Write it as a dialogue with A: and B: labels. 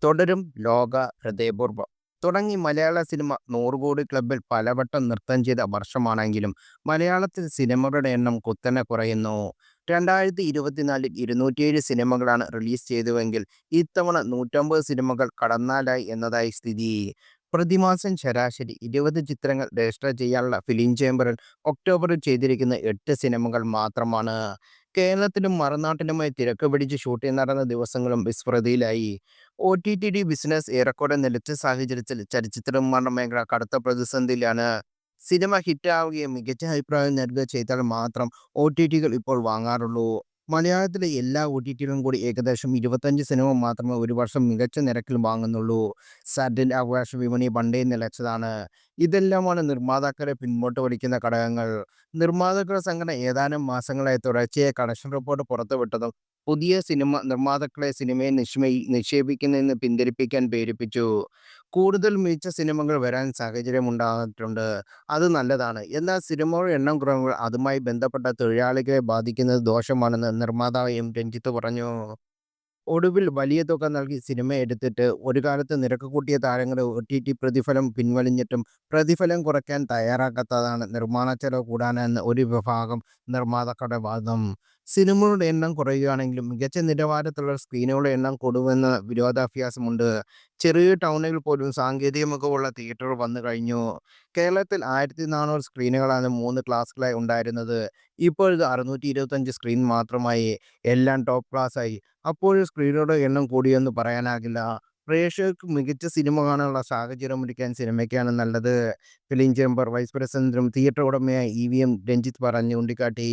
A: തുടരും ലോക ഹൃദയപൂർവ്വം തുടങ്ങി മലയാള സിനിമ 100 കോടി ക്ലബിൽ പലവട്ടം നൃത്തം ചെയ്ത വർഷമാണെങ്കിലും മലയാളത്തിൽ സിനിമകളുടെ എണ്ണം കുത്തനെ കുറയുന്നു. 2024 207 സിനിമകളാണ് റിലീസ് ചെയ്തുവെങ്കിൽ ഇത്തവണ 150 സിനിമകൾ കടന്നാലായി എന്നതായി സ്ഥിതി. പ്രതിമാസം ശരാശരി 20 ചിത്രങ്ങൾ രജിസ്റ്റർ ചെയ്യാനുള്ള ഫിലിം ചേംബറിൽ ഒക്ടോബറിൽ ചെയ്തിരിക്കുന്ന 8 സിനിമകൾ മാത്രമാണ്. കേരളത്തിലും മറുനാട്ടിലുമായി തിരക്ക് പിടിച്ച് ഷൂട്ടിംഗ് നടന്ന ദിവസങ്ങളും വിസ്മൃതിയിലായി. OTT ബിസിനസ് ഏറെക്കുറെ നിലച്ച സാഹചര്യത്തിൽ ചലച്ചിത്ര നിർമ്മാണ മേഖല കടുത്ത പ്രതിസന്ധിയിലാണ്. സിനിമ ഹിറ്റാവുകയും മികച്ച അഭിപ്രായം നൽകുകയും ചെയ്താൽ മാത്രം OTTകൾ ഇപ്പോൾ വാങ്ങാറുള്ളൂ. മലയാളത്തിലെ എല്ലാ OTTകളും കൂടി ഏകദേശം 25 സിനിമ മാത്രമേ ഒരു വർഷം മികച്ച നിരക്കിൽ വാങ്ങുന്നുള്ളൂ. സാറ്റലൈറ്റ് അവകാശ വിപണി പണ്ടേ നിലച്ചതാണ്. ഇതെല്ലാമാണ് നിർമ്മാതാക്കളെ പിന്നോട്ട് വലിക്കുന്ന ഘടകങ്ങൾ. നിർമ്മാതാക്കളുടെ സംഘടന ഏതാനും മാസങ്ങളായി തുടർച്ചയായി കളക്ഷൻ റിപ്പോർട്ട് പുറത്തുവിട്ടതും പുതിയ സിനിമ നിർമ്മാതാക്കളെ സിനിമയെ നിക്ഷേപിക്കുന്നതിൽ നിന്ന് പിന്തിരിപ്പിക്കാൻ പ്രേരിപ്പിച്ചു. കൂടുതൽ മികച്ച സിനിമകൾ വരാൻ സാഹചര്യമുണ്ടായിട്ടുണ്ട്. അത് നല്ലതാണ്. എന്നാൽ സിനിമകളുടെ എണ്ണം കുറയുമ്പോൾ അതുമായി ബന്ധപ്പെട്ട തൊഴിലാളികളെ ബാധിക്കുന്നത് ദോഷമാണെന്ന് നിർമ്മാതാവ് എം. രഞ്ജിത്ത് പറഞ്ഞു. ഒടുവിൽ വലിയ തുക നൽകി സിനിമ എടുത്തിട്ട് ഒരു കാലത്ത് നിരക്ക് കൂട്ടിയ താരങ്ങളുടെ OTT പ്രതിഫലം പിൻവലിഞ്ഞിട്ടും പ്രതിഫലം കുറയ്ക്കാൻ തയ്യാറാകാത്തതാണ് നിർമ്മാണ ചെലവ് കൂടാനെന്ന് ഒരു വിഭാഗം നിർമ്മാതാക്കളുടെ വാദം. സിനിമകളുടെ എണ്ണം കുറയുകയാണെങ്കിലും മികച്ച നിലവാരത്തിലുള്ള സ്ക്രീനുകളുടെ എണ്ണം കൂടുമെന്ന വിരോധാഭാസമുണ്ട്. ചെറിയ ടൗണുകളിൽ പോലും സാങ്കേതിക മികവുള്ള തിയേറ്ററുകൾ വന്നു കഴിഞ്ഞു. കേരളത്തിൽ 1400 സ്ക്രീനുകളാണ് 3 ക്ലാസുകളായി ഉണ്ടായിരുന്നത്. ഇപ്പോൾ ഇത് 625 സ്ക്രീൻ മാത്രമായി. എല്ലാം ടോപ്പ് ക്ലാസായി. അപ്പോഴും സ്ക്രീനുകളുടെ എണ്ണം കൂടിയെന്ന് പറയാനാകില്ല. പ്രേക്ഷകർക്ക് മികച്ച സിനിമ കാണാനുള്ള സാഹചര്യമൊരുക്കാൻ സിനിമയ്ക്കാണ് നല്ലത്. ഫിലിം ചേംബർ വൈസ് പ്രസിഡന്റും തിയേറ്റർ ഉടമയായ EVM രഞ്ജിത്ത് ചൂണ്ടിക്കാട്ടി.